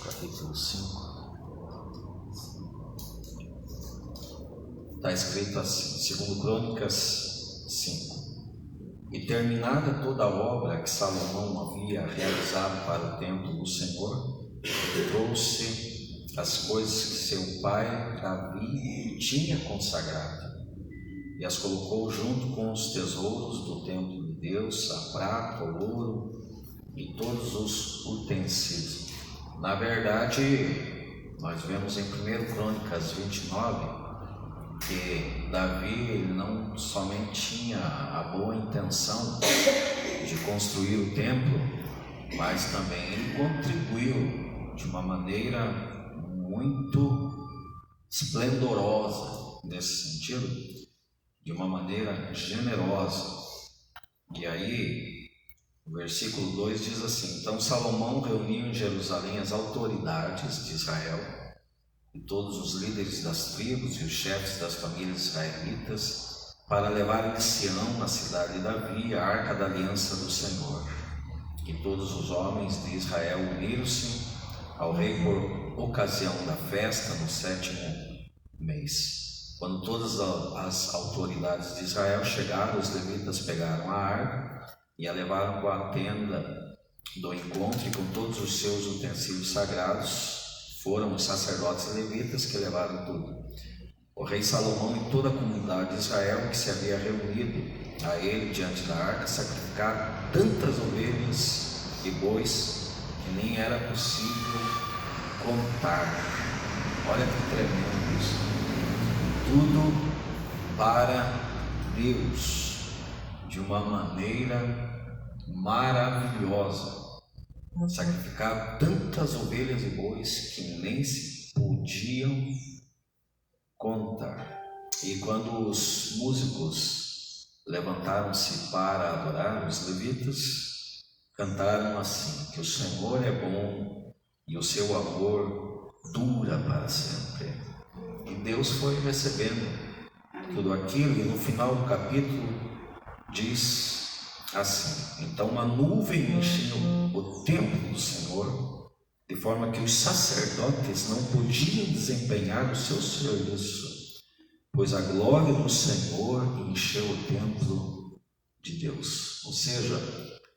capítulo 5. Está escrito assim, 2 Crônicas 5. E terminada toda a obra que Salomão havia realizado para o templo do Senhor, trouxe as coisas que seu pai Davi tinha consagrado e as colocou junto com os tesouros do templo de Deus, a prata, o ouro e todos os utensílios. Na verdade, nós vemos em 1 Crônicas 29 que Davi ele não somente tinha a boa intenção de construir o templo, mas também ele contribuiu de uma maneira muito esplendorosa nesse sentido, de uma maneira generosa. E aí, o versículo 2 diz assim: então Salomão reuniu em Jerusalém as autoridades de Israel e todos os líderes das tribos e os chefes das famílias israelitas para levar em Sião, na cidade de Davi, a arca da aliança do Senhor. E todos os homens de Israel uniram-se ao rei por ocasião da festa no 7º mês. Quando todas as autoridades de Israel chegaram, os levitas pegaram a arca e a levaram com a tenda do encontro e com todos os seus utensílios sagrados. Foram os sacerdotes levitas que levaram tudo. O rei Salomão e toda a comunidade de Israel que se havia reunido a ele diante da arca sacrificaram tantas ovelhas e bois que nem era possível contar. Olha que tremendo isso. Tudo para Deus, de uma maneira maravilhosa. Sacrificaram tantas ovelhas e bois que nem se podiam contar. E quando os músicos levantaram-se para adorar, os levitas cantaram assim: que o Senhor é bom e o seu amor dura para sempre. E Deus foi recebendo tudo aquilo, e no final do capítulo diz assim: então uma nuvem encheu o templo do Senhor, de forma que os sacerdotes não podiam desempenhar o seu serviço, pois a glória do Senhor encheu o templo de Deus. Ou seja,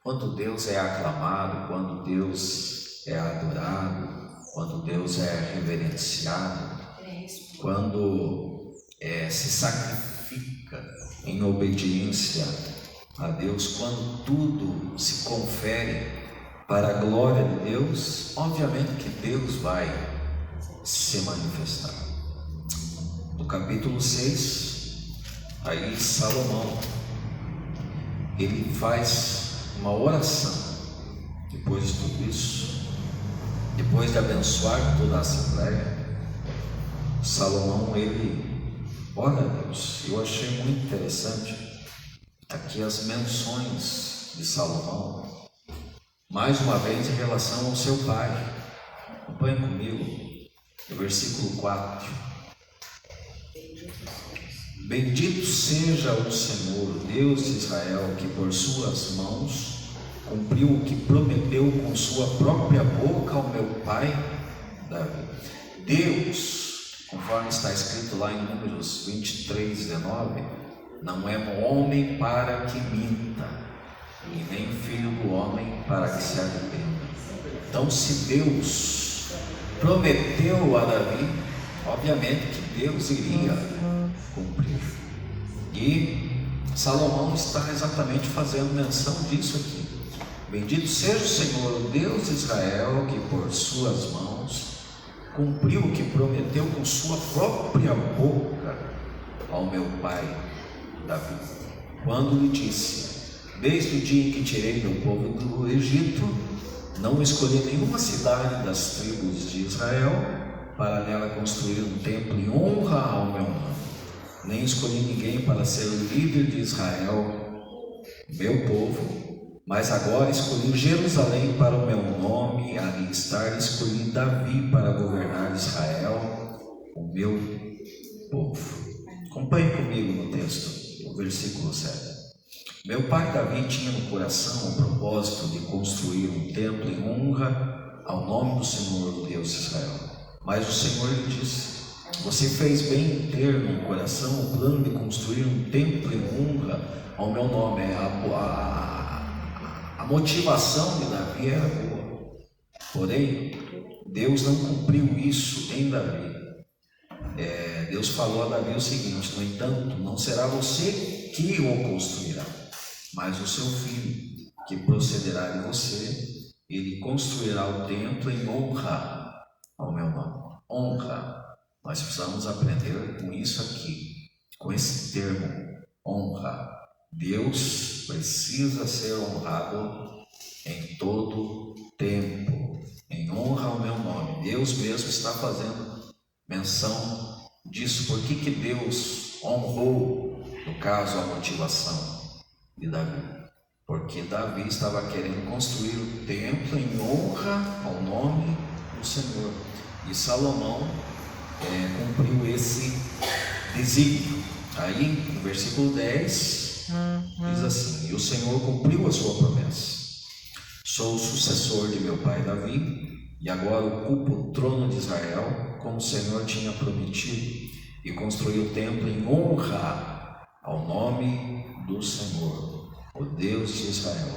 quando Deus é aclamado, quando Deus é adorado, quando Deus é reverenciado, quando se sacrifica em obediência a Deus, quando tudo se confere para a glória de Deus, obviamente que Deus vai se manifestar. No capítulo 6, aí Salomão, ele faz uma oração. Depois de tudo isso, depois de abençoar toda a assembleia, Salomão, ele ora a Deus. Eu achei muito interessante aqui as menções de Salomão, mais uma vez em relação ao seu pai. Acompanhe comigo no versículo 4. Bendito seja o Senhor, Deus de Israel, que por suas mãos cumpriu o que prometeu com sua própria boca ao meu pai Davi. Deus, conforme está escrito lá em Números 23:19, não é um homem para que minta, e nem filho do homem para que se arrependa. Então, se Deus prometeu a Davi, obviamente que Deus iria cumprir. E Salomão está exatamente fazendo menção disso aqui. Bendito seja o Senhor, o Deus de Israel, que por suas mãos cumpriu o que prometeu com sua própria boca ao meu pai Davi, quando lhe disse: desde o dia em que tirei meu povo do Egito, não escolhi nenhuma cidade das tribos de Israel para nela construir um templo em honra ao meu nome, nem escolhi ninguém para ser o líder de Israel, meu povo, mas agora escolhi Jerusalém para o meu nome, ali estar, escolhi Davi para governar Israel, o meu povo. Acompanhe comigo no texto, no versículo 7. Meu pai Davi tinha no coração o propósito de construir um templo em honra ao nome do Senhor, o Deus de Israel. Mas o Senhor lhe disse: você fez bem em ter no coração o plano de construir um templo em honra ao meu nome. A motivação de Davi era boa, porém Deus não cumpriu isso em Davi. Deus falou a Davi o seguinte: no entanto, não será você que o construirá, mas o seu filho, que procederá de você. Ele construirá o templo em honra ao meu nome. Honra. Nós precisamos aprender com isso aqui, com esse termo, honra. Deus precisa ser honrado em todo tempo, em honra ao meu nome. Deus mesmo está fazendo menção disso. Por que Deus honrou, no caso, a motivação de Davi? Porque Davi estava querendo construir o templo em honra ao nome do Senhor. E Salomão cumpriu esse desígnio. Aí, no versículo 10, diz assim: e o Senhor cumpriu a sua promessa. Sou o sucessor de meu pai Davi, e agora ocupo o trono de Israel, como o Senhor tinha prometido, e construí o templo em honra ao nome do Senhor, o Deus de Israel.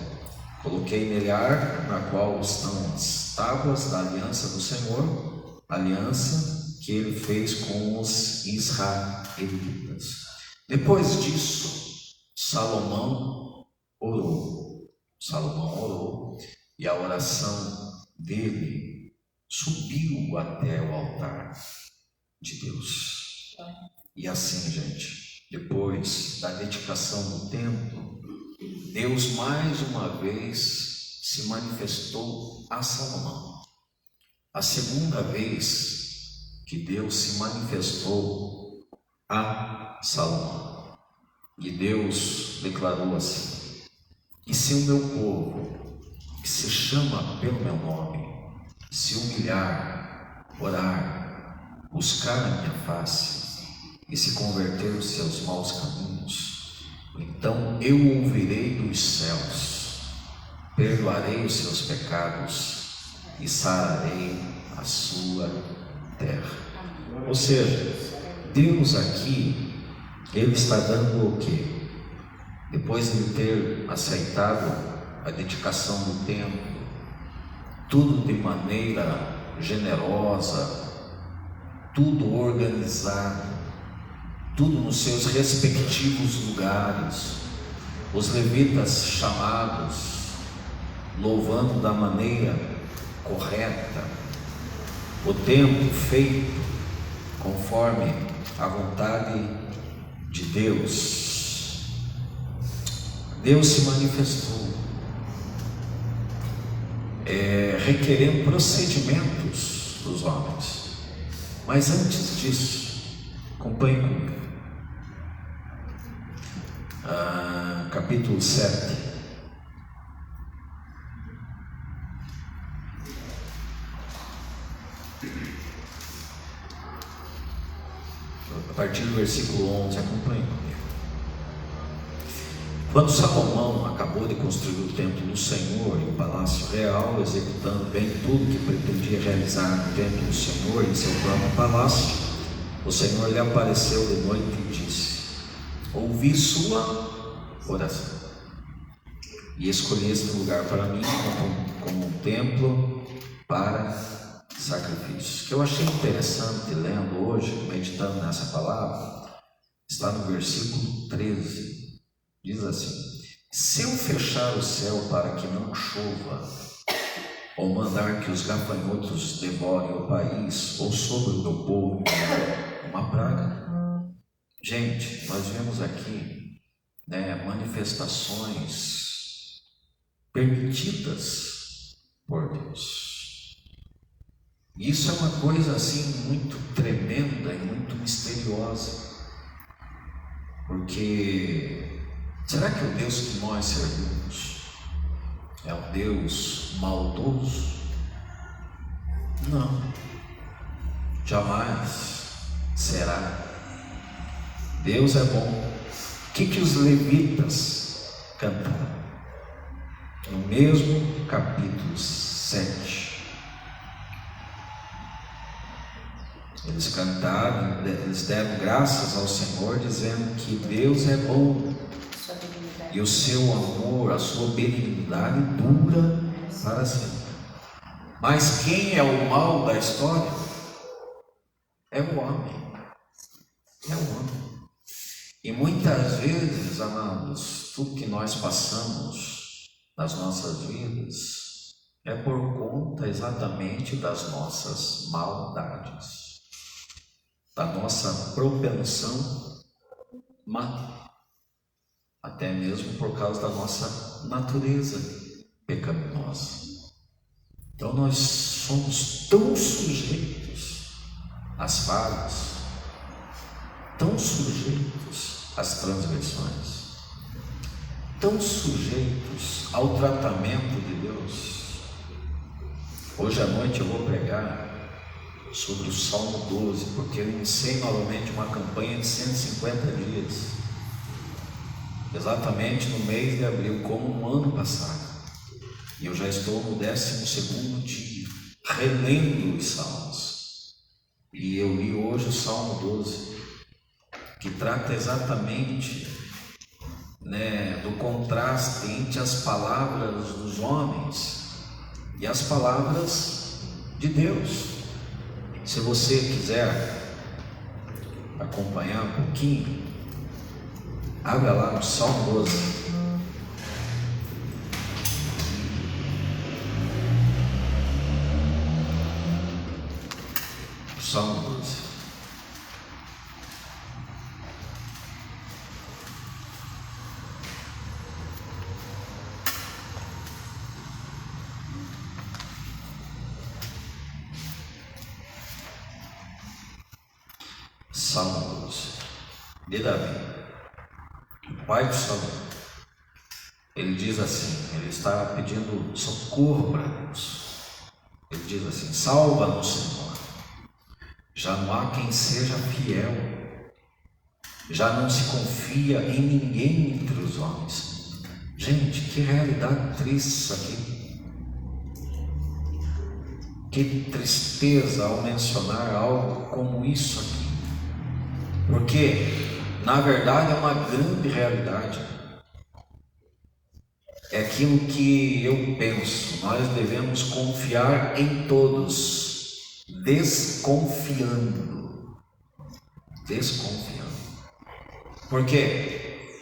Coloquei nele a arca, na qual estão as tábuas da aliança do Senhor, aliança que ele fez com os israelitas. Depois disso, Salomão orou, e a oração dele subiu até o altar de Deus. E assim, gente, depois da dedicação do templo, Deus mais uma vez se manifestou a Salomão. A segunda vez que Deus se manifestou a Salomão. E Deus declarou assim: e se o meu povo, que se chama pelo meu nome, se humilhar, orar, buscar a minha face e se converter dos seus maus caminhos, então eu ouvirei dos céus, perdoarei os seus pecados e sararei a sua terra. Ou seja, Deus aqui, Ele está dando o quê? Depois de ter aceitado a dedicação do templo, tudo de maneira generosa, tudo organizado, tudo nos seus respectivos lugares, os levitas chamados, louvando da maneira correta, o templo feito conforme a vontade de Deus. Deus se manifestou, requerendo procedimentos dos homens. Mas antes disso, acompanhe comigo. Capítulo 7. A partir do versículo 11, acompanhe comigo. Quando Salomão acabou de construir o templo do Senhor e o palácio real, executando bem tudo que pretendia realizar no templo do Senhor e em seu próprio palácio, o Senhor lhe apareceu de noite e disse: ouvi sua oração e escolhi este lugar para mim como um templo para sacrifícios. O que eu achei interessante lendo hoje, meditando nessa palavra, está no versículo 13. Diz assim: se eu fechar o céu para que não chova, ou mandar que os gafanhotos devorem o país, ou sobre o meu povo uma praga. Gente, nós vemos aqui manifestações permitidas por Deus. Isso é uma coisa assim muito tremenda e muito misteriosa, porque será que o Deus que nós servimos é um Deus maldoso? Não, jamais será. Deus é bom. O que os levitas cantaram? No mesmo capítulo 7, Eles cantaram, eles deram graças ao Senhor, dizendo que Deus é bom e o seu amor, a sua benignidade dura para sempre. Mas quem é o mal da história? É o homem. É o homem. E muitas vezes, amados, tudo que nós passamos nas nossas vidas é por conta exatamente das nossas maldades, da nossa propensão má, até mesmo por causa da nossa natureza pecaminosa. Então nós somos tão sujeitos às falhas, tão sujeitos às transgressões, tão sujeitos ao tratamento de Deus. Hoje à noite eu vou pregar sobre o Salmo 12, porque eu iniciei novamente uma campanha de 150 dias, exatamente no mês de abril, como no ano passado, e eu já estou no 12º dia, relendo os Salmos, e eu li hoje o Salmo 12, que trata exatamente, do contraste entre as palavras dos homens e as palavras de Deus. Se você quiser acompanhar um pouquinho, abra lá no Salmo 12. Salmo 12. Salmo 12 de Davi, o pai de Saul. Ele diz assim, ele está pedindo socorro para Deus. Ele diz assim: salva-nos, Senhor, já não há quem seja fiel, já não se confia em ninguém entre os homens. Gente, que realidade triste isso aqui. Que tristeza ao mencionar algo como isso aqui, porque na verdade é uma grande realidade. É aquilo que eu penso, nós devemos confiar em todos, desconfiando. Porque,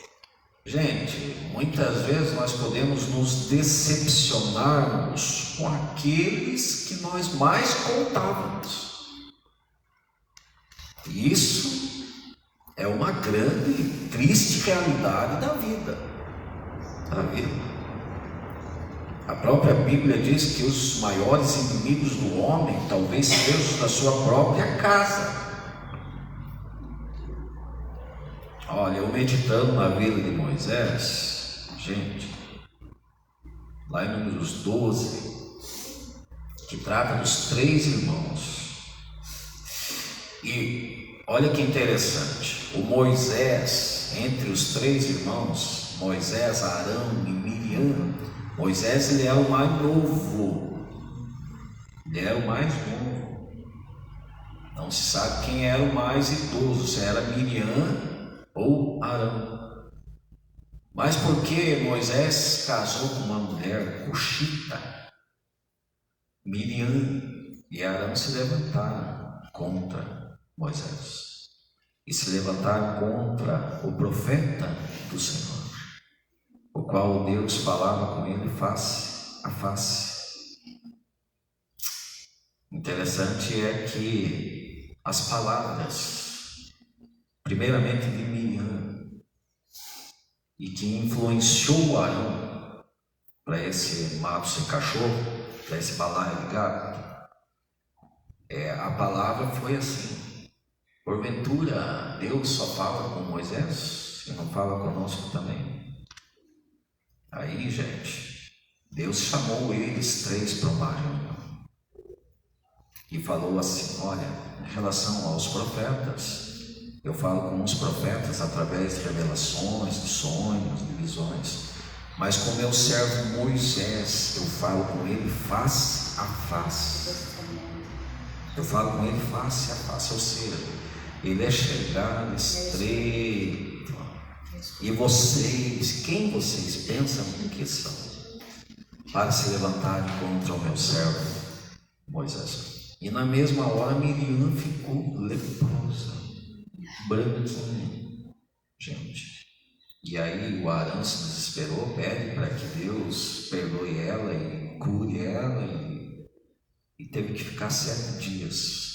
gente, muitas vezes nós podemos nos decepcionarmos com aqueles que nós mais contávamos. E isso é uma grande e triste realidade da vida. A própria Bíblia diz que os maiores inimigos do homem talvez sejam os da sua própria casa. Olha, eu meditando na vida de Moisés, gente, lá em Números 12, que trata dos 3 irmãos. E olha que interessante, o Moisés, entre os 3 irmãos, Moisés, Arão e Miriam, Moisés ele é o mais novo, não se sabe quem era o mais idoso, se era Miriam ou Arão. Mas porque Moisés casou com uma mulher cuxita, Miriam e Arão se levantaram contra Moisés e se levantaram contra o profeta do Senhor, o qual Deus falava com ele face a face. Interessante é que as palavras, primeiramente de Miriam, e que influenciou Arão para esse mato sem cachorro, para esse balaio de gado, a palavra foi assim: porventura Deus só fala com Moisés e não fala conosco também? Aí, gente, Deus chamou eles 3 para uma reunião e falou assim: olha, em relação aos profetas, eu falo com os profetas através de revelações, de sonhos, de visões, mas com meu servo Moisés eu falo com ele face a face. Eu falo com ele face a face, ou seja, ele é chegado, estreito. E vocês, quem vocês pensam que são para se levantarem contra o meu servo Moisés? E na mesma hora Miriam ficou leprosa, branquinha, gente. E aí o Arão se desesperou, pede para que Deus perdoe ela e cure ela, e teve que ficar 7 dias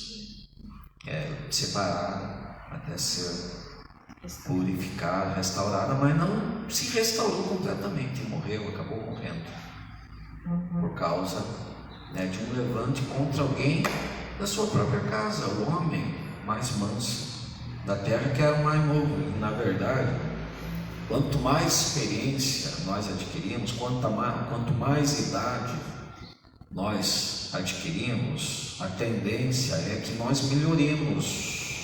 separada até ser purificada, restaurada, mas não se restaurou completamente, morreu, acabou morrendo por causa de um levante contra alguém da sua própria casa, o homem mais manso da terra, que era o mais novo. E na verdade, quanto mais experiência nós adquirimos, quanto mais idade nós adquirimos, a tendência é que nós melhoremos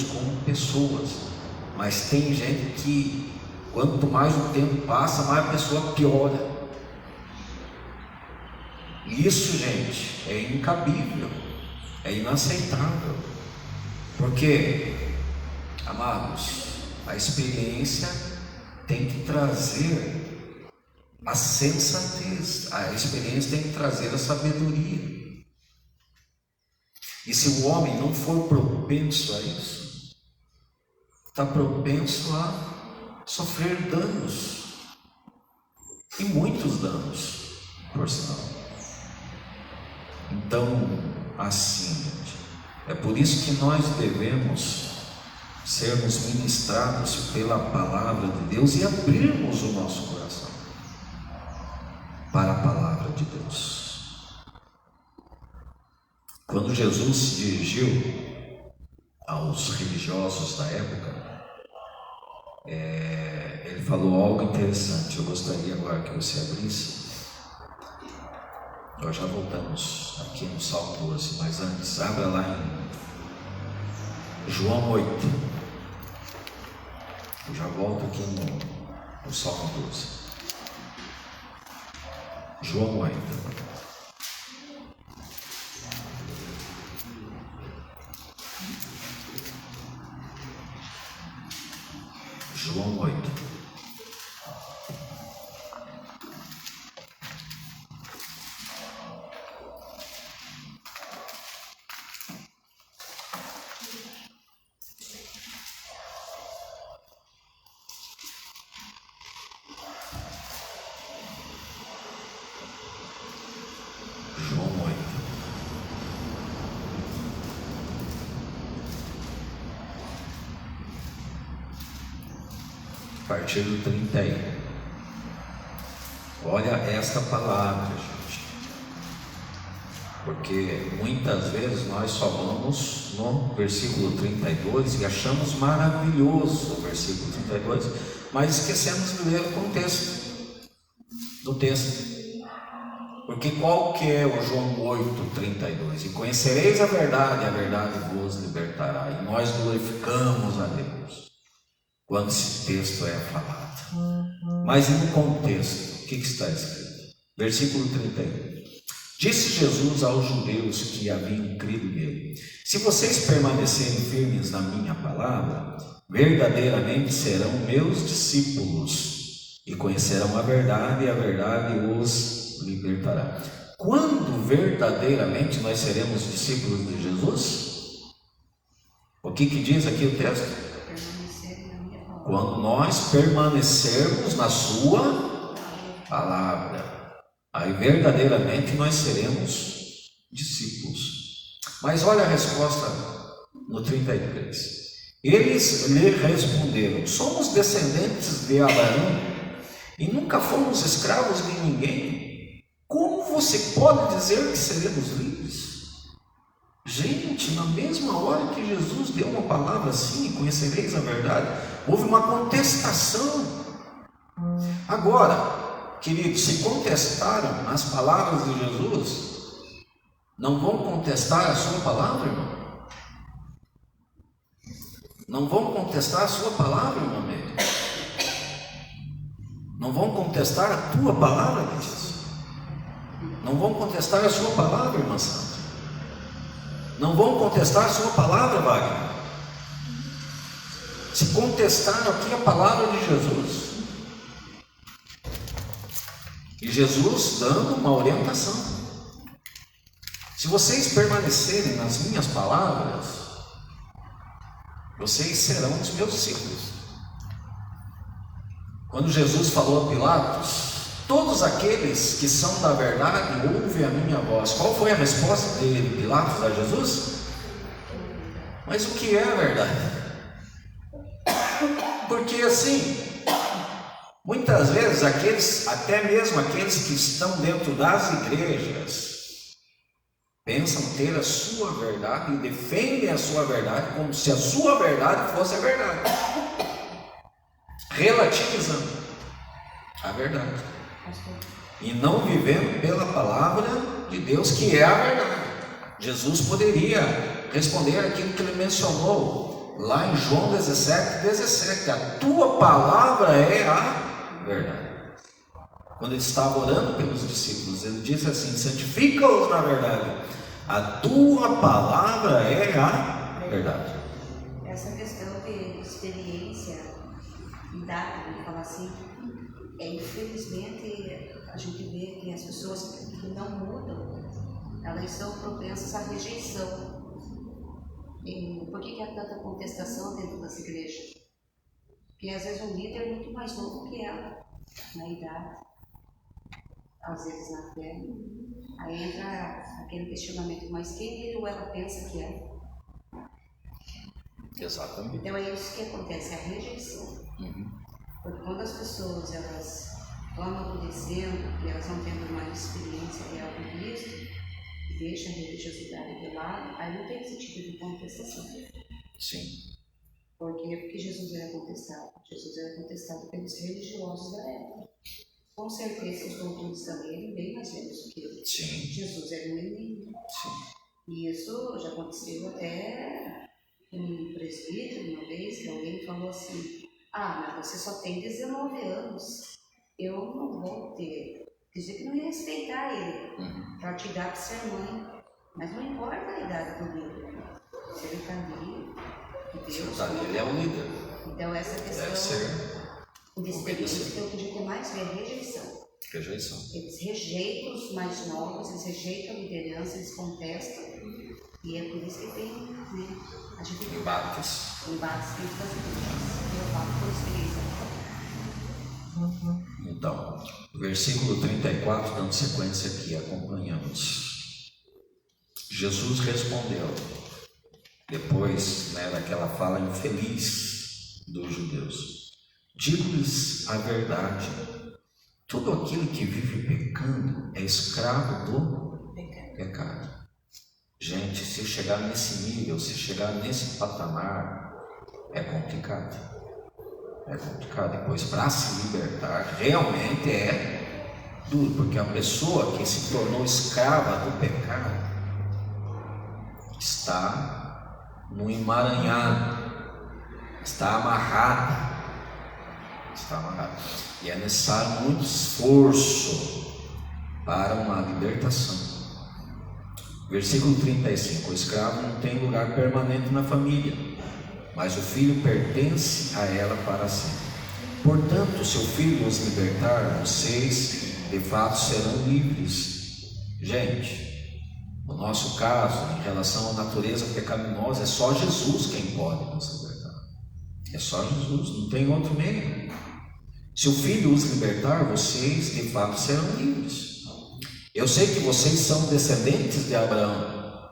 como pessoas. Mas tem gente que, quanto mais o tempo passa, mais a pessoa piora. Isso, gente, é incabível, é inaceitável. Porque, amados, a experiência tem que trazer a sensatez, a experiência tem que trazer a sabedoria. E se o homem não for propenso a isso, está propenso a sofrer danos, e muitos danos, por sinal. Então, assim, gente, é por isso que nós devemos sermos ministrados pela palavra de Deus e abrirmos o nosso coração para a palavra de Deus. Quando Jesus se dirigiu aos religiosos da época, ele falou algo interessante. Eu gostaria agora que você abrisse. Nós já voltamos aqui no Salmo 12, mas antes, abra lá em João 8. Eu já volto aqui no Salmo 12. João 8. João 8. A partir do 31. Olha esta palavra, gente, porque muitas vezes nós só vamos no versículo 32 e achamos maravilhoso o versículo 32, mas esquecemos de ler o contexto do texto. Porque qual que é o João 8, 32? E conhecereis a verdade vos libertará. E nós glorificamos a Deus quando esse texto é falado. Mas no contexto, o que está escrito? Versículo 31. Disse Jesus aos judeus que haviam crido nele: se vocês permanecerem firmes na minha palavra, verdadeiramente serão meus discípulos, e conhecerão a verdade, e a verdade os libertará. Quando verdadeiramente nós seremos discípulos de Jesus? O que diz aqui o texto? Quando nós permanecermos na sua palavra, aí verdadeiramente nós seremos discípulos. Mas olha a resposta no 33. Eles lhe responderam: somos descendentes de Abraão e nunca fomos escravos de ninguém. Como você pode dizer que seremos livres? Gente, na mesma hora que Jesus deu uma palavra assim, conhecereis a verdade, houve uma contestação. Agora, queridos, se contestaram as palavras de Jesus, não vão contestar a sua palavra, irmão? Não vão contestar a sua palavra, irmão? Não vão contestar a tua palavra, Jesus? Não vão contestar a sua palavra, irmã Santa? Não vão contestar a sua palavra, Wagner. Se contestaram aqui a palavra de Jesus. E Jesus dando uma orientação. Se vocês permanecerem nas minhas palavras, vocês serão os meus discípulos. Quando Jesus falou a Pilatos, todos aqueles que são da verdade ouvem a minha voz. Qual foi a resposta de Pilatos a Jesus? Mas o que é a verdade? Porque assim, muitas vezes até mesmo aqueles que estão dentro das igrejas, pensam ter a sua verdade e defendem a sua verdade como se a sua verdade fosse a verdade, relativizando a verdade e não vivendo pela palavra de Deus, que é a verdade. Jesus poderia responder aquilo que ele mencionou lá em João 17:17: a tua palavra é a verdade. Quando ele estava orando pelos discípulos, ele disse assim: santifica-os na verdade, a tua palavra é a verdade. Essa questão de experiência dada, vamos falar assim, infelizmente a gente vê que as pessoas que não mudam, elas são propensas à rejeição. E por que há tanta contestação dentro das igrejas? Porque às vezes um líder é muito mais novo que ela, na idade, às vezes na fé. Aí entra aquele questionamento: mas quem ele ou ela pensa que é? Exatamente. Então é isso que acontece, a rejeição. Porque quando as pessoas elas vão amadurecendo e elas vão tendo uma experiência real com Cristo, e deixam a religiosidade de lado, aí não tem sentido de contestação. Sim. Por quê? Porque Jesus era contestado. Jesus era contestado pelos religiosos da época. Com certeza os doutores da lei eram bem mais velhos do que ele. Sim. Jesus era um menino. Sim. E isso já aconteceu até um presbítero uma vez, que alguém falou assim: ah, mas você só tem 19 anos, eu não vou ter. Dizer que não ia respeitar ele, para te dar para ser mãe. Mas não importa a idade do líder. Se ele está ali, Deus. Ele é o líder. Então essa questão deve ser de experiência que eu podia ter mais ver rejeição. Rejeição. Eles rejeitam os mais novos, eles rejeitam a liderança, eles contestam. E é por isso que tem, né, a gente embates dentro das igrejas. Eu falo por experiência. Então, versículo 34, dando sequência aqui, acompanhamos. Jesus respondeu, depois, daquela fala infeliz dos judeus: digo-lhes a verdade, todo aquele que vive pecando é escravo do pecado. Gente, se chegar nesse nível, se chegar nesse patamar, é complicado. É complicado, pois para se libertar realmente é duro, porque a pessoa que se tornou escrava do pecado está no emaranhado, está amarrada, e é necessário muito esforço para uma libertação. Versículo 35: o escravo não tem lugar permanente na família, mas o filho pertence a ela para sempre. Portanto, se o filho os libertar, vocês de fato serão livres. Gente, no nosso caso, em relação à natureza pecaminosa, é só Jesus quem pode nos libertar. É só Jesus, não tem outro meio. Se o filho os libertar, vocês de fato serão livres. Eu sei que vocês são descendentes de Abraão,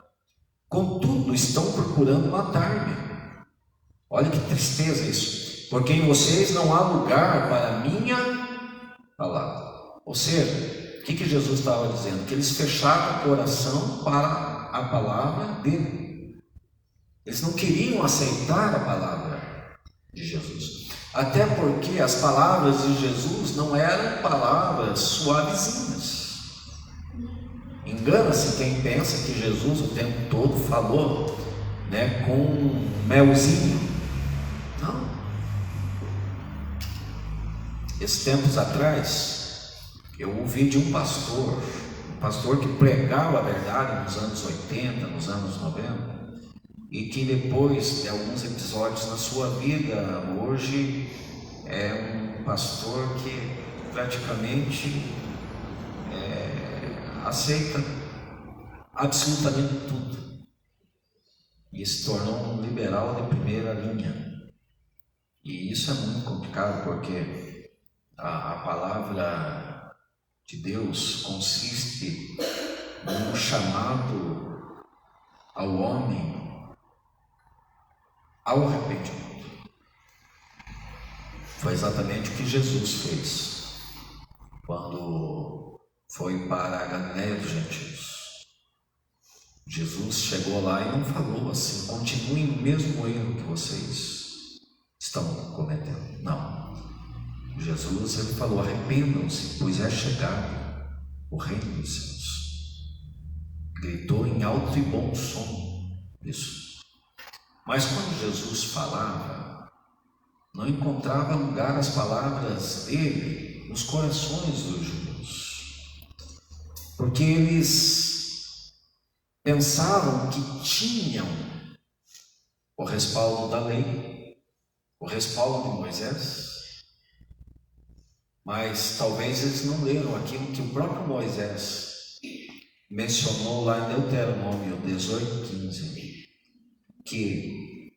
contudo estão procurando matar-me. Olha que tristeza isso, porque em vocês não há lugar para a minha palavra. Ou seja, o que Jesus estava dizendo? Que eles fecharam o coração para a palavra dele. Eles não queriam aceitar a palavra de Jesus, até porque as palavras de Jesus não eram palavras suavezinhas. Engana-se quem pensa que Jesus o tempo todo falou, com um melzinho. Não. Esses tempos atrás, eu ouvi de um pastor pastor que pregava a verdade nos anos 80, nos anos 90, e que depois de alguns episódios na sua vida, hoje é um pastor que praticamente aceita absolutamente tudo e se tornou um liberal de primeira linha. E isso é muito complicado, porque a palavra de Deus consiste num chamado ao homem ao arrependimento. Foi exatamente o que Jesus fez quando foi para a Galileia dos Gentios. Jesus chegou lá e não falou assim: continuem no mesmo erro que vocês estão cometendo. Não. Jesus, ele falou: arrependam-se, pois é chegado o reino dos céus. Gritou em alto e bom som isso. Mas quando Jesus falava, não encontrava lugar as palavras dele nos corações dos judeus, porque eles pensavam que tinham o respaldo da lei, o respaldo de Moisés, mas talvez eles não leram aquilo que o próprio Moisés mencionou lá em Deuteronômio 18:15, que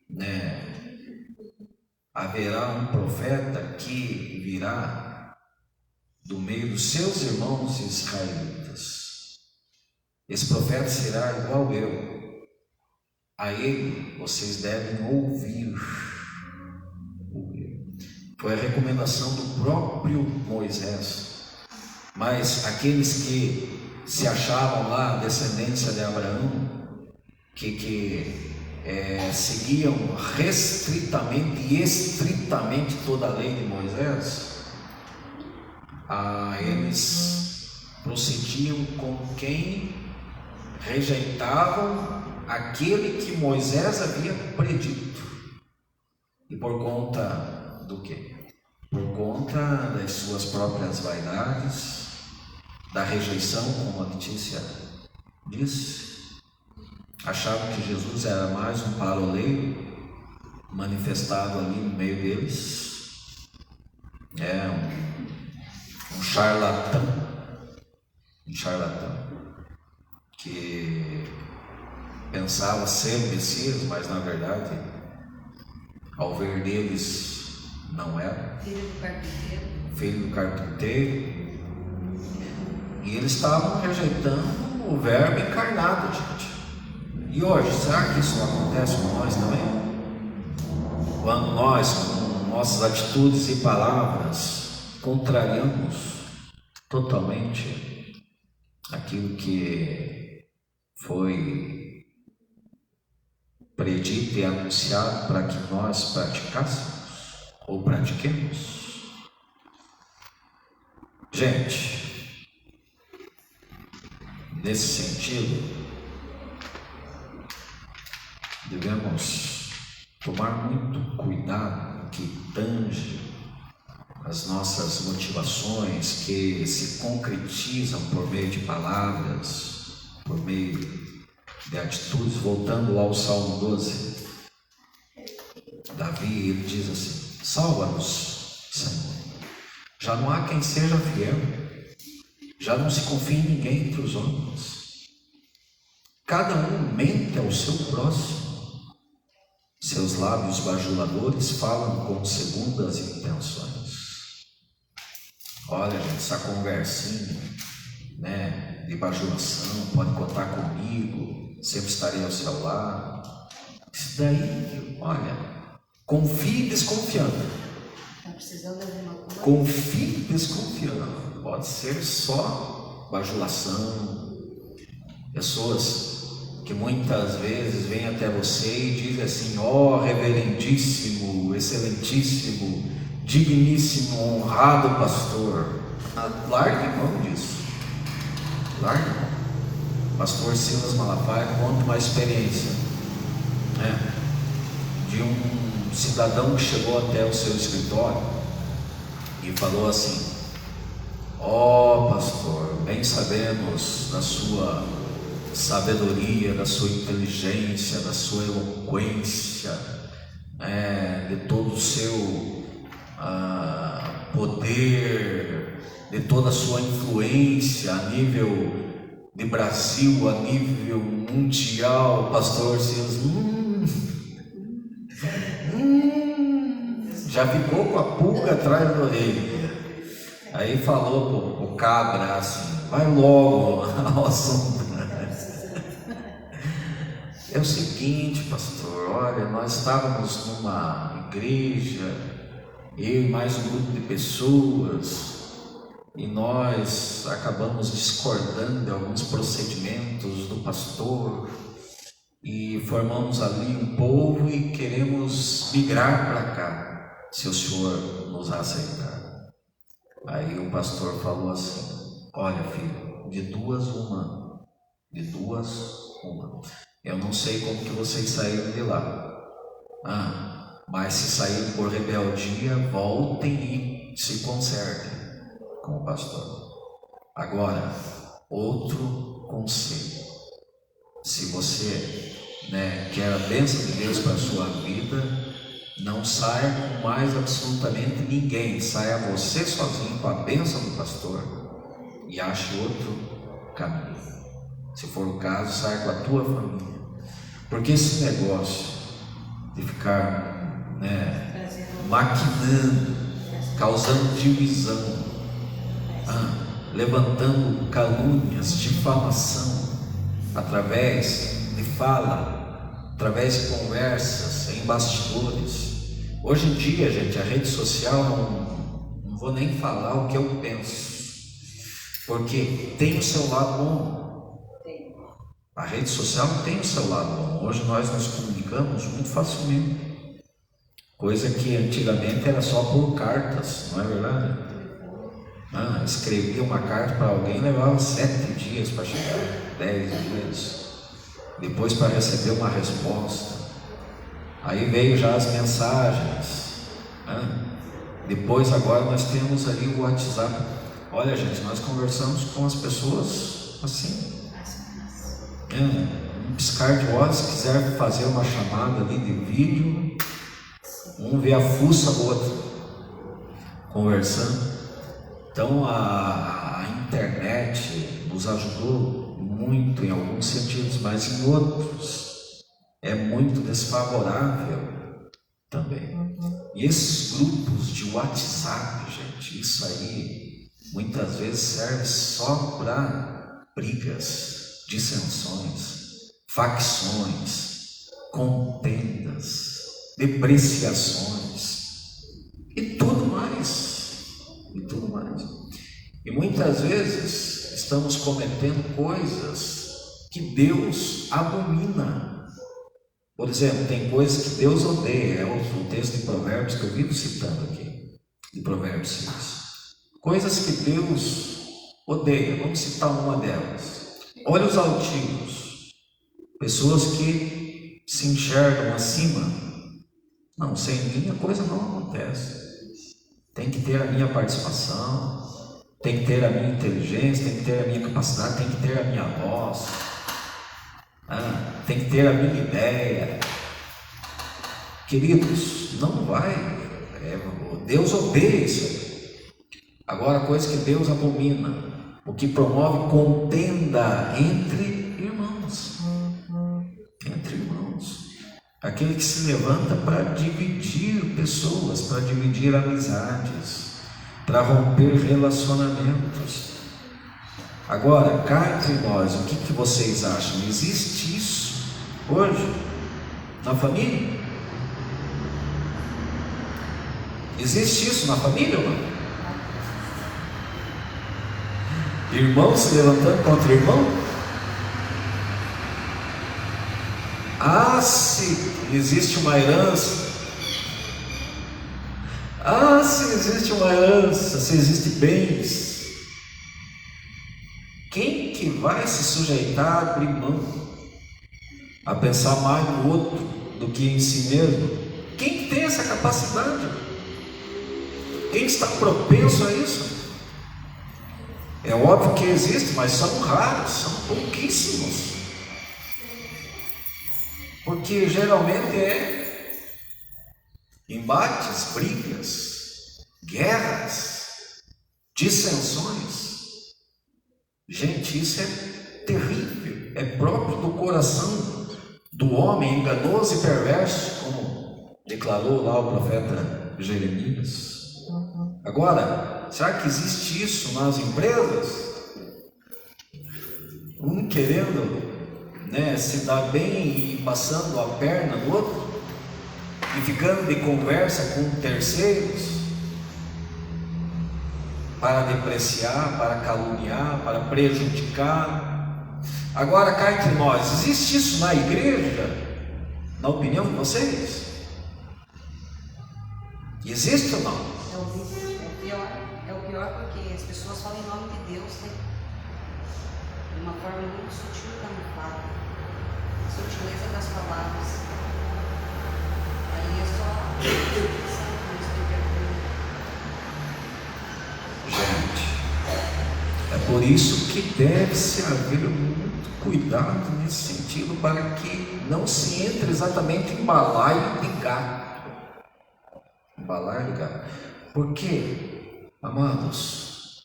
haverá um profeta que virá do meio dos seus irmãos israelitas. Esse profeta será igual eu. A ele vocês devem ouvir. Foi a recomendação do próprio Moisés. Mas aqueles que se achavam lá descendência de Abraão, que seguiam restritamente e estritamente toda a lei de Moisés, eles procediam com quem rejeitavam aquele que Moisés havia predito. E por conta do quê? Por conta das suas próprias vaidades, da rejeição, como a Letícia disse, achavam que Jesus era mais um paroleiro manifestado ali no meio deles, um charlatão, que pensava ser o Messias, mas na verdade, ao ver deles, não era. Filho do carpinteiro. E eles estavam rejeitando o verbo encarnado, gente. E hoje, será que isso acontece com nós também? Quando nós, com nossas atitudes e palavras, contrariamos totalmente aquilo que foi predito e anunciado para que nós praticássemos ou pratiquemos? Gente, nesse sentido, devemos tomar muito cuidado no que tange as nossas motivações, que se concretizam por meio de palavras, por meio de atitudes. Voltando ao Salmo 12, Davi, ele diz assim: salva-nos, Senhor, já não há quem seja fiel, já não se confia em ninguém entre os homens, cada um mente ao seu próximo, seus lábios bajuladores falam com segundas intenções. Olha, gente, essa conversinha, de bajulação, pode contar comigo, sempre estarei ao seu lado. Isso daí, olha, confie desconfiando. Está precisando de uma coisa? Confie desconfiando. Pode ser só bajulação. Pessoas que muitas vezes vêm até você e dizem assim: ó, reverendíssimo, excelentíssimo, digníssimo, honrado pastor. Largue mão disso. Largue mão. Pastor Silas Malafaia conta uma experiência, de um cidadão que chegou até o seu escritório e falou assim: Ó pastor, bem sabemos da sua sabedoria, da sua inteligência, da sua eloquência, de todo o seu poder, de toda a sua influência a nível de Brasil, a nível mundial. Pastor Silas já ficou com a pulga atrás da orelha. Aí falou pro cabra assim: vai logo ao assunto. É o seguinte, pastor, olha, nós estávamos numa igreja, eu e mais um grupo de pessoas, e nós acabamos discordando de alguns procedimentos do pastor, e formamos ali um povo e queremos migrar para cá, se o senhor nos aceitar. Aí o pastor falou assim: olha filho, de duas uma, eu não sei como que vocês saíram de lá, mas se saírem por rebeldia, voltem e se consertem com o pastor. Agora, outro conselho: se você quer a bênção de Deus para a sua vida, não saia com mais absolutamente ninguém, saia você sozinho com a bênção do pastor e ache outro caminho. Se for o caso, saia com a tua família, porque esse negócio de ficar maquinando, causando divisão, levantando calúnias, difamação, através de fala, através de conversas em bastidores. Hoje em dia, gente, a rede social, não vou nem falar o que eu penso, porque tem o seu lado bom. A rede social tem o seu lado bom. Hoje nós nos comunicamos muito facilmente, coisa que antigamente era só por cartas, não é verdade? Escrevia uma carta para alguém, levava 7 dias para chegar, 10 dias, depois para receber uma resposta. Aí veio já as mensagens, depois agora nós temos ali o WhatsApp. Olha gente, nós conversamos com as pessoas assim, um piscar de olhos. Se quiser fazer uma chamada ali de vídeo, um vê a fuça do outro conversando. Então a internet nos ajudou muito em alguns sentidos, mas em outros é muito desfavorável também. E esses grupos de WhatsApp, gente, isso aí muitas vezes serve só para brigas, dissensões, facções, contendas, depreciações e tudo mais. E muitas vezes estamos cometendo coisas que Deus abomina. Por exemplo, tem coisas que Deus odeia. É o texto de Provérbios que eu vivo citando aqui, de Provérbios 6. Coisas que Deus odeia. Vamos citar uma delas: olhos altivos, pessoas que se enxergam acima. Não, sem mim a coisa não acontece. Tem que ter a minha participação, tem que ter a minha inteligência, tem que ter a minha capacidade, tem que ter a minha voz, tem que ter a minha ideia. Queridos, não vai. Deus odeia isso aí. Agora, coisa que Deus abomina, o que promove contenda entre irmãos. Aquele que se levanta para dividir pessoas, para dividir amizades, para romper relacionamentos. Agora, cá entre nós, o que vocês acham? Existe isso hoje na família? Existe isso na família ou não? Irmão se levantando contra irmão? Se existe uma herança, se existem bens, quem que vai se sujeitar a abrir mão, a pensar mais no outro do que em si mesmo? Quem que tem essa capacidade? Quem está propenso a isso? É óbvio que existe, mas são raros, são pouquíssimos. Porque geralmente é embates, brigas, guerras, dissensões. Gente, isso é terrível, é próprio do coração do homem enganoso e perverso, como declarou lá o profeta Jeremias. Agora, será que existe isso nas empresas? Um querendo, se dar bem e passando a perna do outro, e ficando de conversa com terceiros, para depreciar, para caluniar, para prejudicar. Agora, cá entre nós, existe isso na igreja? Na opinião de vocês? Existe ou não? É o pior porque as pessoas falam em nome de Deus, né? De uma forma muito sutil e camuflada. Sutileza das palavras. Aí é só Gente, é por isso que deve-se haver muito cuidado nesse sentido, para que não se entre exatamente em balaio de gato. Balaio de gato. Porque, amados,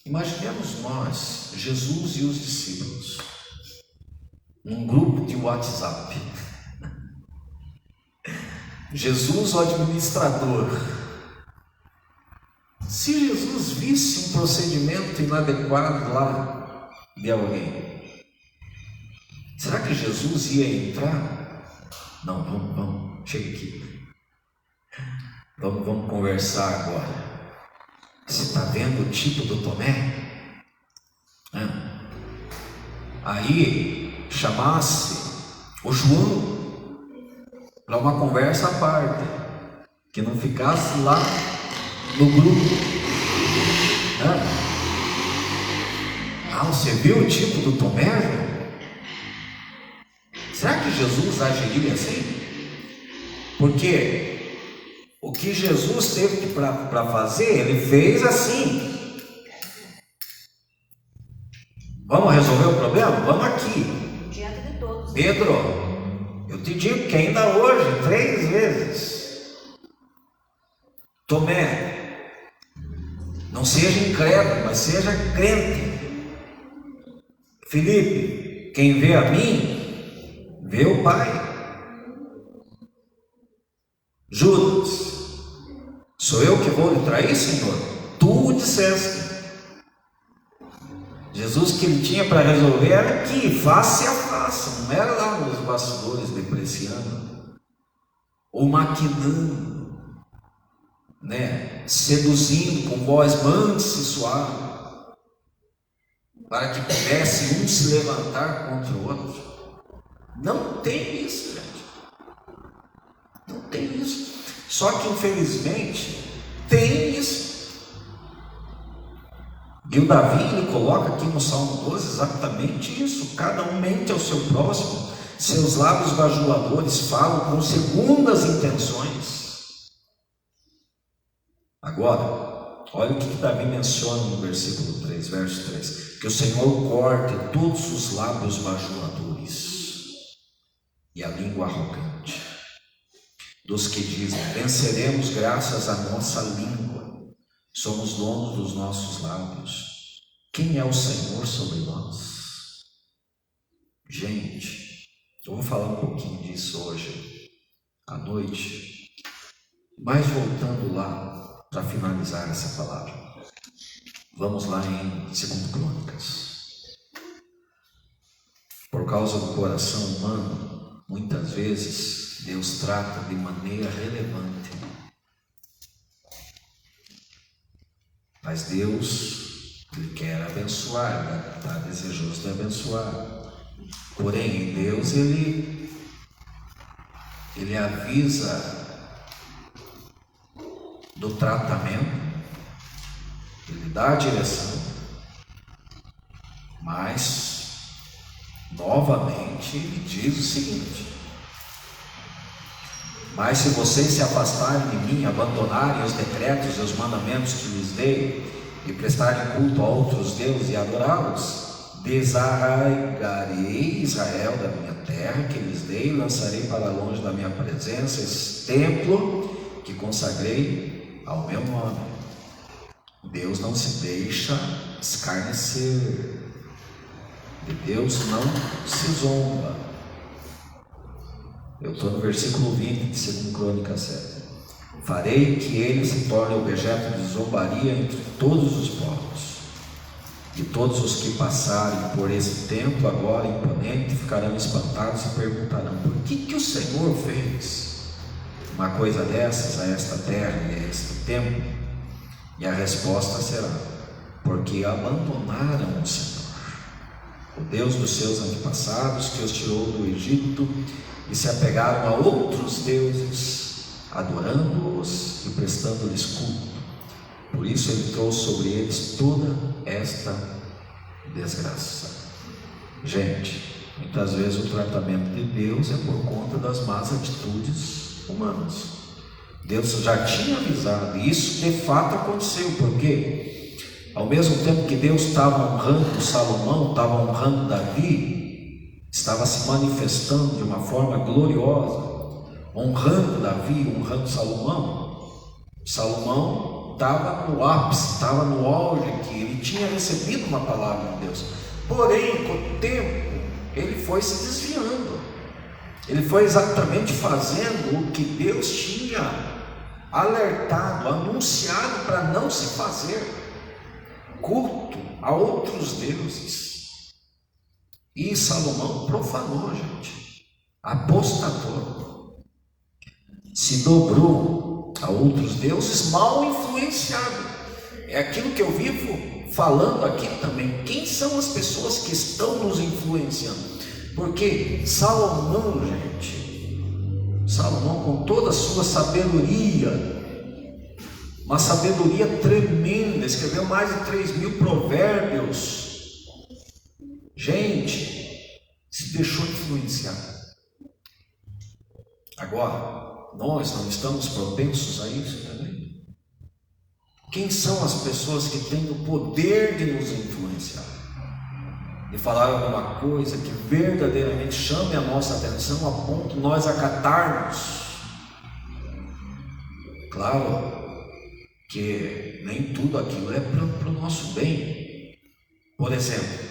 imaginemos nós, Jesus e os discípulos, num grupo de WhatsApp. Jesus, o administrador. Se Jesus visse um procedimento inadequado lá de alguém, será que Jesus ia entrar? Não, vamos, chega aqui. Vamos conversar agora. Você está vendo o tipo do Tomé? Aí chamasse o João para uma conversa à parte, que não ficasse lá no grupo. Você viu o tipo do Tomé, João? Será que Jesus agiria assim? Porque o que Jesus teve para fazer, ele fez assim. Vamos resolver o problema? Vamos aqui. Diante de todos. Pedro, eu te digo que ainda hoje, 3 vezes, Tomé, não seja incrédulo, mas seja crente. Felipe, quem vê a mim, vê o Pai. Judas, sou eu que vou lhe trair, Senhor? Tu o disseste. Jesus, que ele tinha para resolver era aqui, face a face, não era lá nos bastidores depreciando ou maquinando, seduzindo com voz mansa e suave, para que pudesse um se levantar contra o outro. Não tem isso, gente. Não tem isso. Só que infelizmente tem isso. E o Davi, ele coloca aqui no Salmo 12 exatamente isso. Cada um mente ao seu próximo, seus lábios bajuladores falam com segundas intenções. Agora, olha o que Davi menciona no versículo 3, verso 3: que o Senhor corte todos os lábios bajuladores e a língua arrogante dos que dizem: venceremos graças à nossa língua, somos donos dos nossos lábios. Quem é o Senhor sobre nós? Gente, eu vou falar um pouquinho disso hoje à noite, mas voltando lá para finalizar essa palavra, vamos lá em 2 Crônicas. Por causa do coração humano, muitas vezes Deus trata de maneira relevante, mas Deus, Ele quer abençoar, está desejoso de abençoar. Porém, Deus, Ele avisa do tratamento, Ele dá a direção, mas novamente Ele diz o seguinte: mas se vocês se afastarem de mim, abandonarem os decretos e os mandamentos que lhes dei, e prestarem culto a outros deuses e adorá-los, desarraigarei Israel da minha terra que lhes dei, lançarei para longe da minha presença esse templo que consagrei ao meu nome. Deus não se deixa escarnecer, de Deus não se zomba. Eu estou no versículo 20 de 2 Crônicas 7. Farei que ele se torne objeto de zombaria entre todos os povos, e todos os que passarem por esse templo agora imponente ficarão espantados e perguntarão: por que o Senhor fez uma coisa dessas a esta terra e a este templo? E a resposta será: porque abandonaram o Senhor, o Deus dos seus antepassados, que os tirou do Egito, e se apegaram a outros deuses, adorando-os e prestando-lhes culto. Por isso ele trouxe sobre eles toda esta desgraça. Gente, muitas vezes o tratamento de Deus é por conta das más atitudes humanas. Deus já tinha avisado, e isso de fato aconteceu, porque ao mesmo tempo que Deus estava honrando Salomão, estava honrando Davi, estava se manifestando de uma forma gloriosa, honrando Davi, honrando Salomão. Salomão estava no ápice, estava no auge aqui, ele tinha recebido uma palavra de Deus, porém com o tempo ele foi se desviando, ele foi exatamente fazendo o que Deus tinha alertado, anunciado para não se fazer: culto a outros deuses. E Salomão profanou, gente, apostatou, se dobrou a outros deuses, mal influenciado. É aquilo que eu vivo falando aqui também. Quem são as pessoas que estão nos influenciando? Porque Salomão, gente, Salomão, com toda a sua sabedoria, uma sabedoria tremenda, escreveu mais de 3.000 provérbios. Gente, se deixou influenciar. Agora, nós não estamos propensos a isso também? Quem são as pessoas que têm o poder de nos influenciar, de falar alguma coisa que verdadeiramente chame a nossa atenção a ponto de nós acatarmos? Claro que nem tudo aquilo é para o nosso bem. Por exemplo,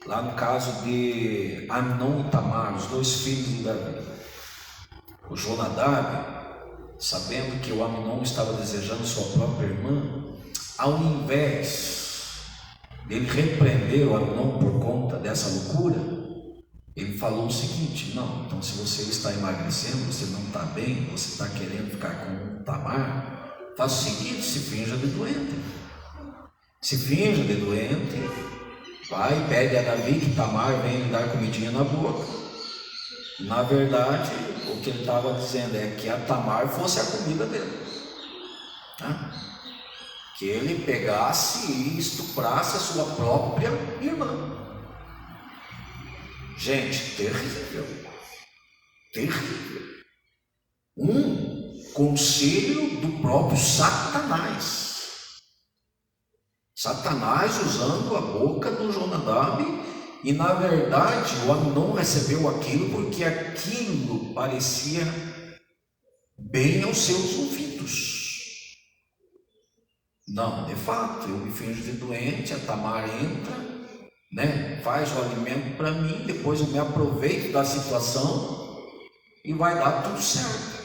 lá no caso de Amnon e Tamar, os dois filhos de Davi, o Jonadab, sabendo que o Amnon estava desejando sua própria irmã, ao invés dele repreender o Amnon por conta dessa loucura, ele falou o seguinte: não, então se você está emagrecendo, você não está bem, você está querendo ficar com Tamar, faça o seguinte, se finja de doente. Se finja de doente, vai e pede a Davi que Tamar venha lhe dar comidinha na boca. Na verdade, o que ele estava dizendo é que a Tamar fosse a comida dele, né? Que ele pegasse e estuprasse a sua própria irmã. Gente, terrível, terrível. Um conselho do próprio Satanás. Satanás usando a boca do Jonadab. E na verdade o Amnon recebeu aquilo porque aquilo parecia bem aos seus ouvidos. Não, de fato, eu me finjo de doente, a Tamar entra, né, faz o alimento para mim, depois eu me aproveito da situação e vai dar tudo certo.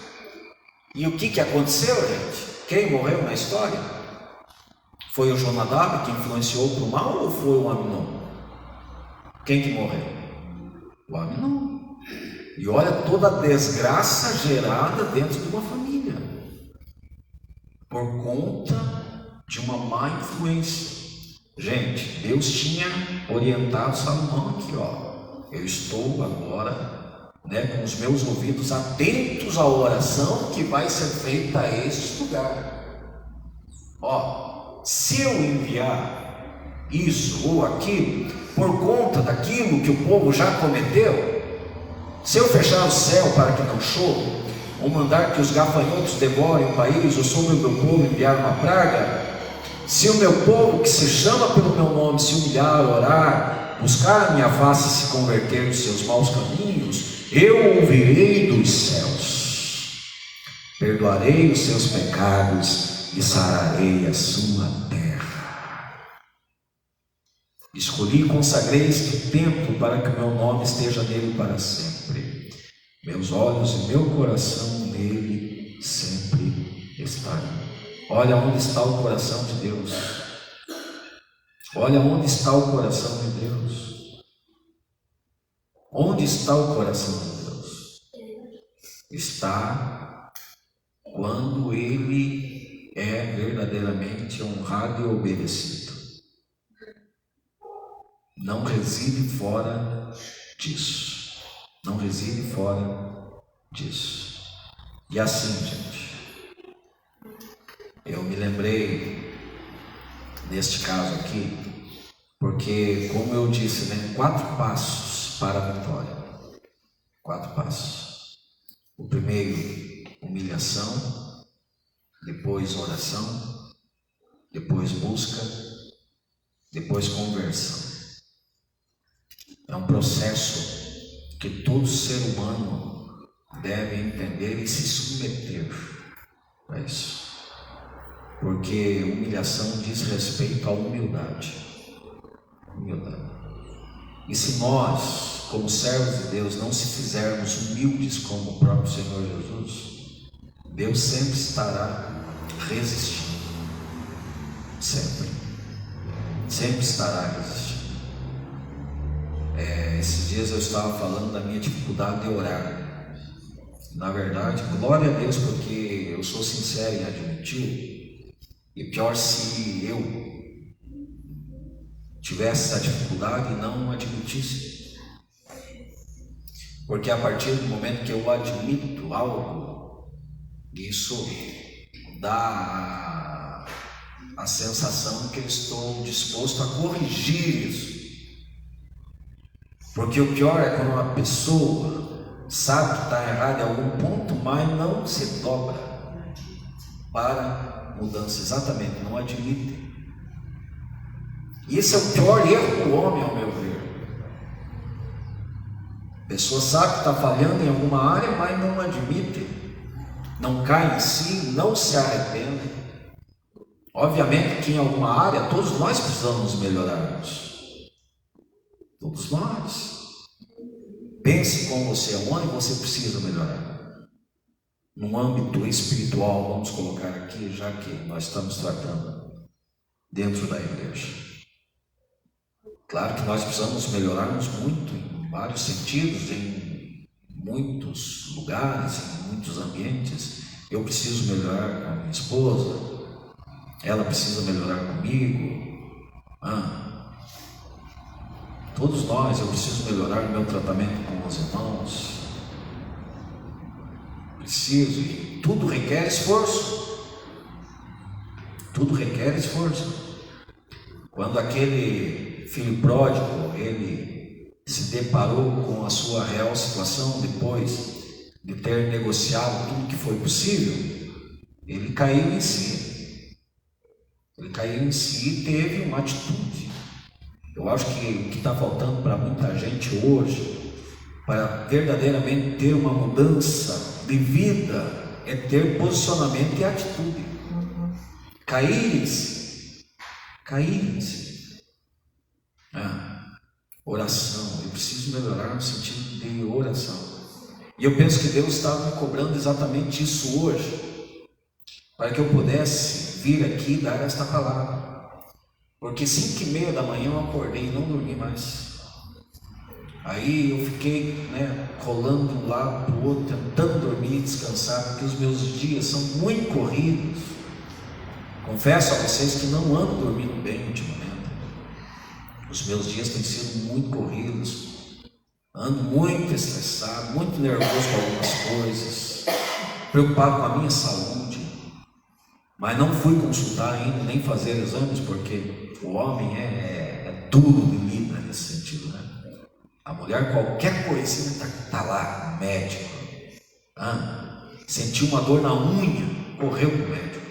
E o que aconteceu, gente? Quem morreu na história? Foi o Jonadab que influenciou para o mal ou foi o Amnon? Quem que morreu? O Amnon. E olha toda a desgraça gerada dentro de uma família por conta de uma má influência. Gente, Deus tinha orientado Salomão aqui, ó. Eu estou agora, né, com os meus ouvidos atentos à oração que vai ser feita a este lugar. Ó, se eu enviar isso ou aquilo por conta daquilo que o povo já cometeu, se eu fechar o céu para que não chova, ou mandar que os gafanhotos devorem o país, ou sobre o meu povo enviar uma praga, Se o meu povo que se chama pelo meu nome se humilhar, orar, buscar a minha face e se converter dos seus maus caminhos, eu ouvirei dos céus, perdoarei os seus pecados e sararei a sua terra. Escolhi e consagrei este templo para que o meu nome esteja nele para sempre. Meus olhos e meu coração nele sempre estarão. Olha onde está o coração de Deus. Olha onde está o coração de Deus. Onde está o coração de Deus? Está quando Ele é verdadeiramente honrado e obedecido. Não reside fora disso. Não reside fora disso. E assim, gente, eu me lembrei neste caso aqui, porque, como eu disse, 4 passos para a vitória. 4 passos. O primeiro, humilhação, depois oração, depois busca, depois conversão. É um processo que todo ser humano deve entender e se submeter a isso. Porque humilhação diz respeito à humildade. E se nós, como servos de Deus, não se fizermos humildes como o próprio Senhor Jesus, Deus sempre estará resistindo. Sempre estará resistindo. Esses dias eu estava falando da minha dificuldade de orar. Na verdade, glória a Deus, porque eu sou sincero em admitir. E pior se eu tivesse essa dificuldade e não admitisse. Porque a partir do momento que eu admito algo, isso dá a sensação que eu estou disposto a corrigir isso. Porque o pior é quando uma pessoa sabe que está errada em algum ponto, mas não se dobra para mudança. Exatamente, não admite. E esse é o pior erro do homem, ao meu ver. A pessoa sabe que está falhando em alguma área, mas não admite, não cai em si, não se arrepende. Obviamente que em alguma área todos nós precisamos melhorarmos. Todos nós. Pense com você onde você precisa melhorar. No âmbito espiritual, vamos colocar aqui, já que nós estamos tratando dentro da igreja. Claro que nós precisamos melhorarmos muito em vários sentidos, em muitos lugares, em muitos ambientes. Eu preciso melhorar com a minha esposa, ela precisa melhorar comigo. Todos nós, eu preciso melhorar o meu tratamento com os irmãos. Preciso, e tudo requer esforço. Tudo requer esforço. Quando aquele filho pródigo, ele se deparou com a sua real situação, depois de ter negociado tudo que foi possível, ele caiu em si. Ele caiu em si e teve uma atitude. Eu acho que o que está faltando para muita gente hoje, para verdadeiramente ter uma mudança de vida, é ter posicionamento e atitude. Caírem-se. Oração. Eu preciso melhorar no sentido de oração. E eu penso que Deus estava me cobrando exatamente isso hoje, para que eu pudesse vir aqui e dar esta palavra. Porque 5h30 da manhã eu acordei e não dormi mais. Aí eu fiquei rolando de um lado para o outro, tentando dormir e descansar, porque os meus dias são muito corridos. Confesso a vocês que não ando dormindo bem ultimamente. Os meus dias têm sido muito corridos. Ando muito estressado, muito nervoso com algumas coisas, preocupado com a minha saúde. Mas não fui consultar ainda, nem fazer exames, porque o homem é duro de lida nesse sentido, né? A mulher, qualquer coisinha tá lá, médico. Sentiu uma dor na unha, correu para o médico.